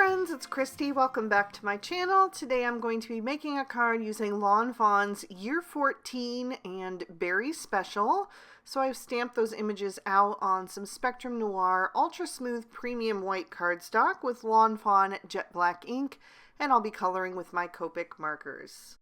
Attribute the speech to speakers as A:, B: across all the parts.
A: friends, it's Christy. Welcome back to my channel. Today I'm going to be making a card using Lawn Fawn's Year 14 and Berry Special. So I've stamped those images out on some Spectrum Noir Ultra Smooth Premium White cardstock with Lawn Fawn Jet Black ink, and I'll be coloring with my Copic markers.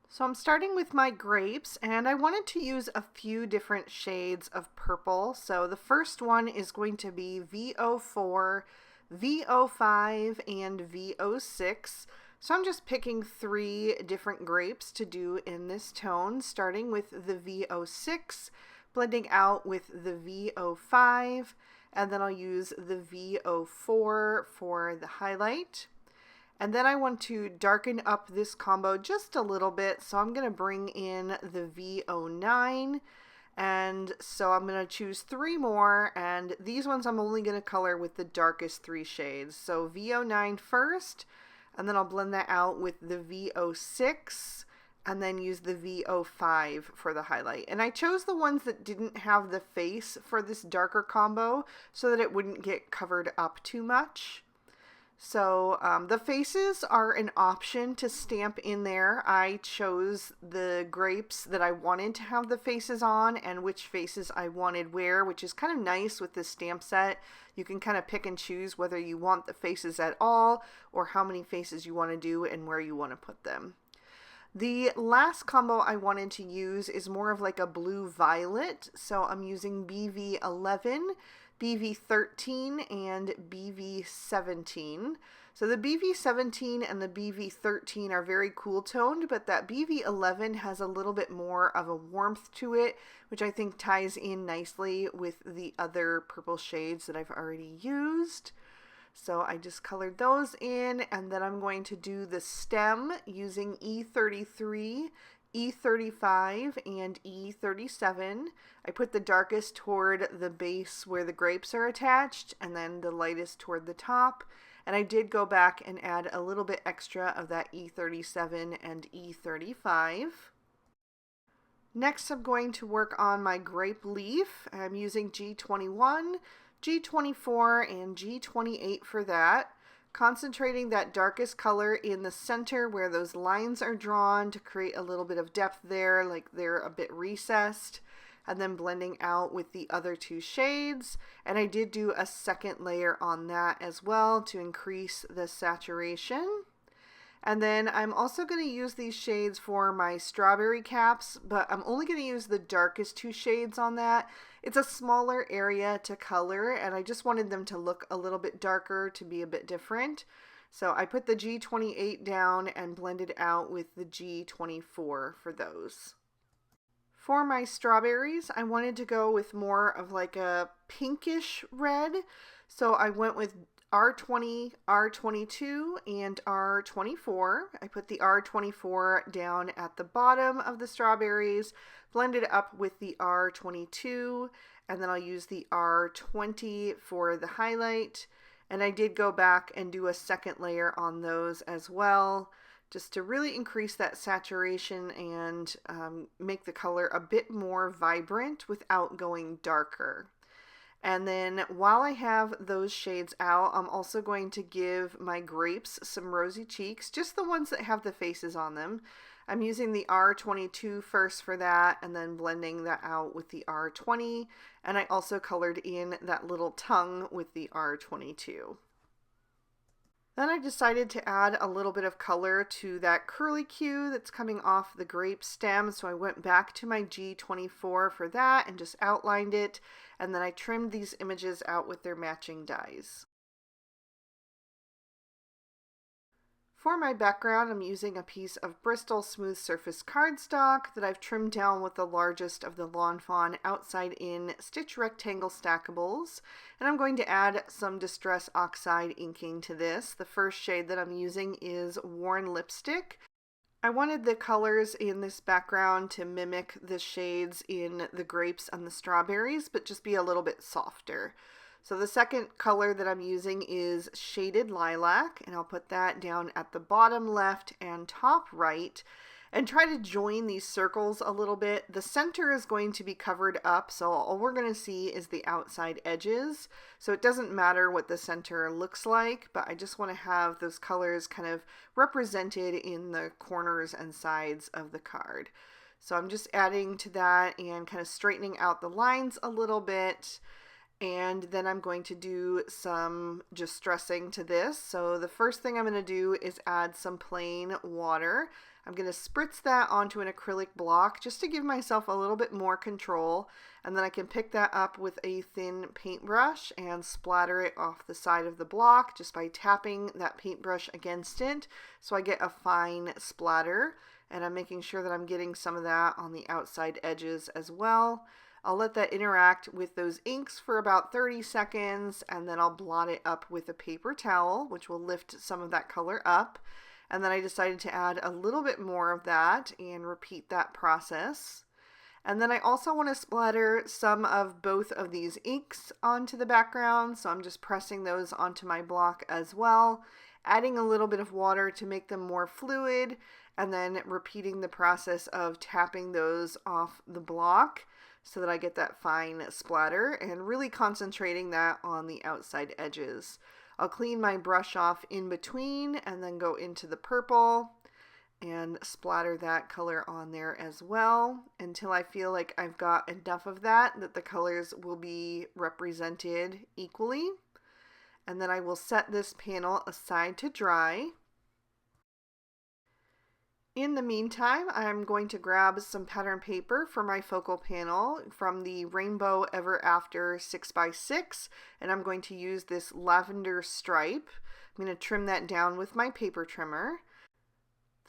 A: So I'm starting with my grapes, and I wanted to use a few different shades of purple. So the first one is going to be VO4, VO5, and VO6. So I'm just picking 3 different grapes to do in this tone, starting with the VO6, blending out with the VO5, and then I'll use the VO4 for the highlight. And then I want to darken up this combo just a little bit, so I'm going to bring in the VO9, and so I'm going to choose 3 more, and these ones I'm only going to color with the darkest 3 shades. So VO9 first, and then I'll blend that out with the VO6, and then use the VO5 for the highlight. And I chose the ones that didn't have the face for this darker combo so that it wouldn't get covered up too much. So the faces are an option to stamp in there. I chose the grapes that I wanted to have the faces on and which faces I wanted where, which is kind of nice with this stamp set. You can kind of pick and choose whether you want the faces at all or how many faces you want to do and where you want to put them. The last combo I wanted to use is more of like a blue-violet, so I'm using BV11, BV13, and BV17. So the BV17 and the BV13 are very cool toned, but that BV11 has a little bit more of a warmth to it, which I think ties in nicely with the other purple shades that I've already used. So I just colored those in, and then I'm going to do the stem using E33, E35, and E37. I put the darkest toward the base where the grapes are attached, and then the lightest toward the top. And I did go back and add a little bit extra of that E37 and E35. Next, I'm going to work on my grape leaf. I'm using G21, G24, and G28 for that, concentrating that darkest color in the center where those lines are drawn to create a little bit of depth there, like they're a bit recessed, and then blending out with the other 2 shades. And I did do a second layer on that as well to increase the saturation. And then I'm also going to use these shades for my strawberry caps, but I'm only going to use the darkest 2 shades on that. It's a smaller area to color, and I just wanted them to look a little bit darker to be a bit different. So I put the G28 down and blended out with the G24 for those. For my strawberries, I wanted to go with more of like a pinkish red, so I went with R20, R22, and R24. I put the R24 down at the bottom of the strawberries, blended up with the R22, and then I'll use the R20 for the highlight. And I did go back and do a second layer on those as well, just to really increase that saturation and make the color a bit more vibrant without going darker. And then while I have those shades out, I'm also going to give my grapes some rosy cheeks, just the ones that have the faces on them. I'm using the R22 first for that, and then blending that out with the R20. And I also colored in that little tongue with the R22. Then I decided to add a little bit of color to that curlicue that's coming off the grape stem, so I went back to my G24 for that and just outlined it, and then I trimmed these images out with their matching dies. For my background, I'm using a piece of Bristol Smooth Surface cardstock that I've trimmed down with the largest of the Lawn Fawn outside-in stitch rectangle stackables, and I'm going to add some Distress Oxide inking to this. The first shade that I'm using is Worn Lipstick. I wanted the colors in this background to mimic the shades in the grapes and the strawberries, but just be a little bit softer. So the second color that I'm using is Shaded Lilac, and I'll put that down at the bottom left and top right. and try to join these circles a little bit. The center is going to be covered up, so all we're going to see is the outside edges. So it doesn't matter what the center looks like, but I just want to have those colors kind of represented in the corners and sides of the card. So I'm just adding to that and kind of straightening out the lines a little bit. And then I'm going to do some just stressing to this. So the first thing I'm going to do is add some plain water. I'm going to spritz that onto an acrylic block just to give myself a little bit more control. And then I can pick that up with a thin paintbrush and splatter it off the side of the block just by tapping that paintbrush against it. So I get a fine splatter. And I'm making sure that I'm getting some of that on the outside edges as well. I'll let that interact with those inks for about 30 seconds, and then I'll blot it up with a paper towel, which will lift some of that color up. And then I decided to add a little bit more of that and repeat that process. And then I also want to splatter some of both of these inks onto the background, so I'm just pressing those onto my block as well, adding a little bit of water to make them more fluid, and then repeating the process of tapping those off the block so that I get that fine splatter, and really concentrating that on the outside edges. I'll clean my brush off in between and then go into the purple and splatter that color on there as well until I feel like I've got enough of that the colors will be represented equally. And then I will set this panel aside to dry. In the meantime, I'm going to grab some pattern paper for my focal panel from the Rainbow Ever After 6x6, and I'm going to use this lavender stripe. I'm going to trim that down with my paper trimmer.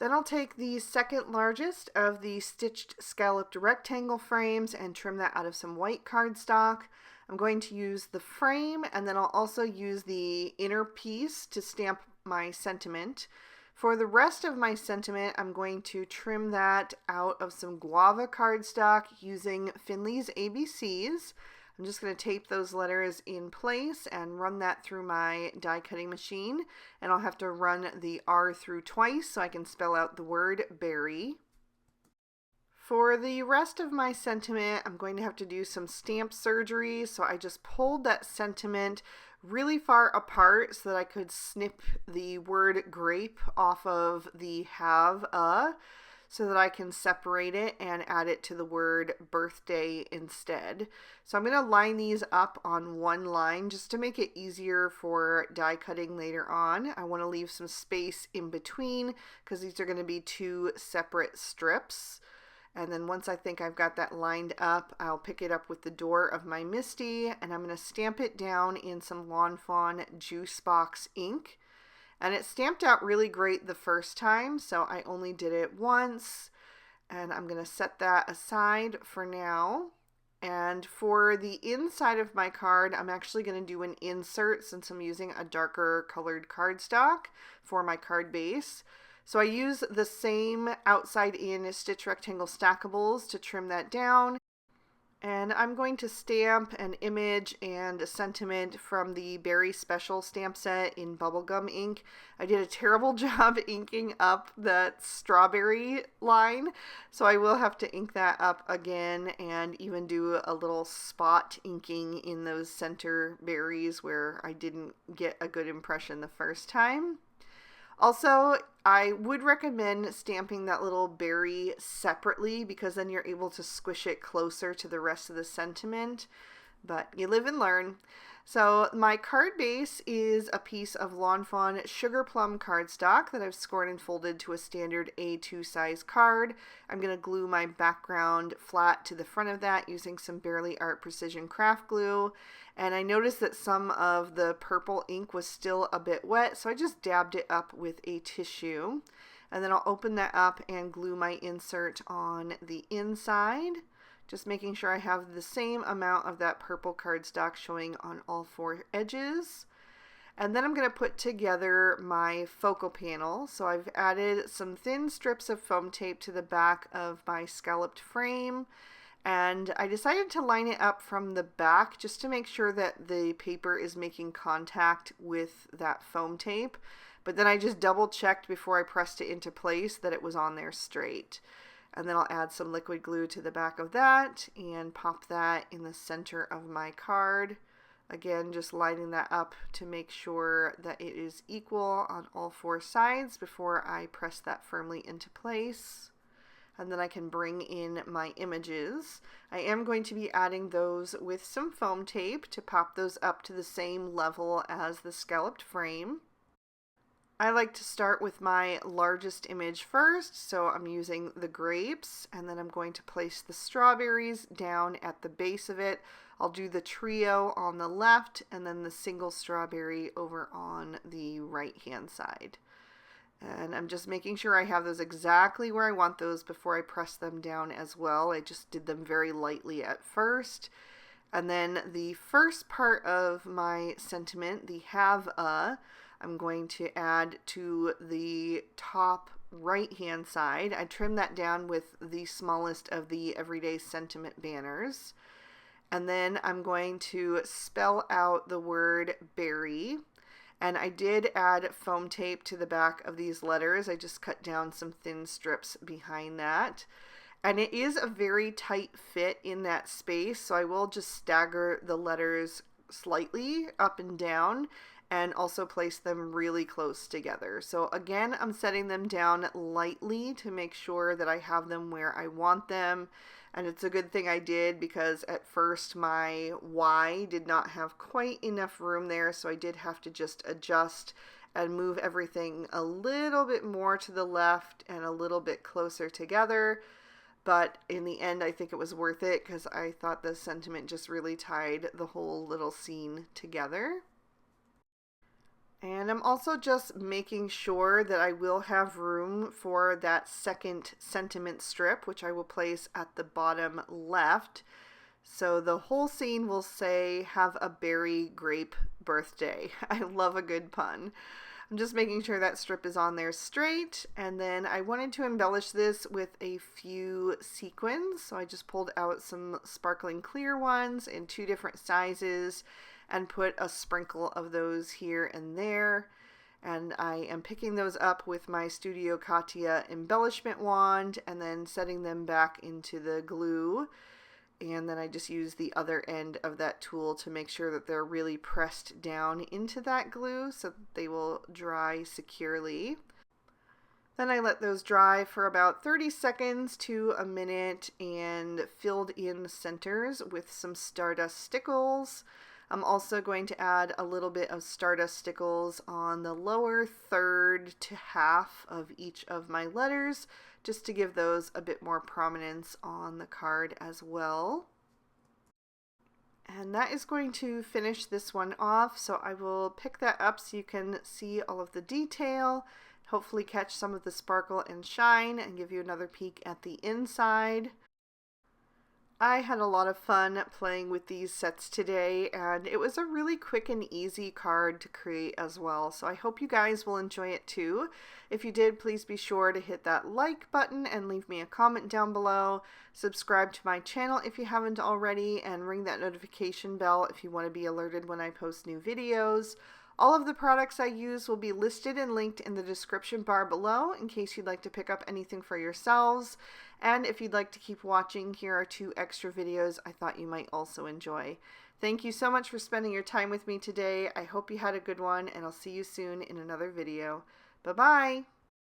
A: Then I'll take the second largest of the stitched scalloped rectangle frames and trim that out of some white cardstock. I'm going to use the frame, and then I'll also use the inner piece to stamp my sentiment. For the rest of my sentiment, I'm going to trim that out of some guava cardstock using Finley's ABCs. I'm just going to tape those letters in place and run that through my die cutting machine. And I'll have to run the R through twice so I can spell out the word berry. For the rest of my sentiment, I'm going to have to do some stamp surgery. So I just pulled that sentiment really far apart so that I could snip the word grape off of the have a, so that I can separate it and add it to the word birthday instead. So I'm going to line these up on one line just to make it easier for die cutting later on. I want to leave some space in between because these are going to be two separate strips. And then once I think I've got that lined up, I'll pick it up with the door of my Misty, and I'm going to stamp it down in some Lawn Fawn Juice Box ink. And it stamped out really great the first time, so I only did it once. And I'm going to set that aside for now. And for the inside of my card, I'm actually going to do an insert since I'm using a darker colored cardstock for my card base. So I use the same outside in stitch rectangle stackables to trim that down. And I'm going to stamp an image and a sentiment from the Berry Special stamp set in bubblegum ink. I did a terrible job inking up that strawberry line, so I will have to ink that up again and even do a little spot inking in those center berries where I didn't get a good impression the first time. Also, I would recommend stamping that little berry separately because then you're able to squish it closer to the rest of the sentiment, but you live and learn. So my card base is a piece of Lawn Fawn Sugar Plum cardstock that I've scored and folded to a standard A2 size card. I'm going to glue my background flat to the front of that using some Barely Art Precision Craft Glue. And I noticed that some of the purple ink was still a bit wet, so I just dabbed it up with a tissue. And then I'll open that up and glue my insert on the inside. Just making sure I have the same amount of that purple cardstock showing on all four edges. And then I'm going to put together my focal panel. So I've added some thin strips of foam tape to the back of my scalloped frame. And I decided to line it up from the back just to make sure that the paper is making contact with that foam tape. but then I just double checked before I pressed it into place that it was on there straight. And then I'll add some liquid glue to the back of that and pop that in the center of my card. Again, just lining that up to make sure that it is equal on all four sides before I press that firmly into place. And then I can bring in my images. I am going to be adding those with some foam tape to pop those up to the same level as the scalloped frame. I like to start with my largest image first, so I'm using the grapes, and then I'm going to place the strawberries down at the base of it. I'll do the trio on the left and then the single strawberry over on the right hand side. And I'm just making sure I have those exactly where I want those before I press them down as well. I just did them very lightly at first. And then the first part of my sentiment, the have a, I'm going to add to the top right hand side. I trimmed that down with the smallest of the everyday sentiment banners. And then I'm going to spell out the word berry. And I did add foam tape to the back of these letters. I just cut down some thin strips behind that. And it is a very tight fit in that space, so I will just stagger the letters slightly up and down and also place them really close together. So again, I'm setting them down lightly to make sure that I have them where I want them. And it's a good thing I did, because at first my Y did not have quite enough room there, so I did have to just adjust and move everything a little bit more to the left and a little bit closer together. But in the end, I think it was worth it, because I thought the sentiment just really tied the whole little scene together. And I'm also just making sure that I will have room for that second sentiment strip, which I will place at the bottom left. So the whole scene will say, "Have a berry grape birthday." I love a good pun. I'm just making sure that strip is on there straight. And then I wanted to embellish this with a few sequins. So I just pulled out some sparkling clear ones in 2 different sizes and put a sprinkle of those here and there. And I am picking those up with my Studio Katia embellishment wand and then setting them back into the glue. And then I just use the other end of that tool to make sure that they're really pressed down into that glue so that they will dry securely. Then I let those dry for about 30 seconds to a minute and filled in the centers with some Stardust stickles. I'm also going to add a little bit of Stardust stickles on the lower third to half of each of my letters, just to give those a bit more prominence on the card as well. And that is going to finish this one off, so I will pick that up so you can see all of the detail, hopefully catch some of the sparkle and shine, and give you another peek at the inside. I had a lot of fun playing with these sets today, and it was a really quick and easy card to create as well, so I hope you guys will enjoy it too. If you did, please be sure to hit that like button and leave me a comment down below. Subscribe to my channel if you haven't already, and ring that notification bell if you want to be alerted when I post new videos. All of the products I use will be listed and linked in the description bar below in case you'd like to pick up anything for yourselves. And if you'd like to keep watching, here are 2 extra videos I thought you might also enjoy. Thank you so much for spending your time with me today. I hope you had a good one, and I'll see you soon in another video. Bye-bye!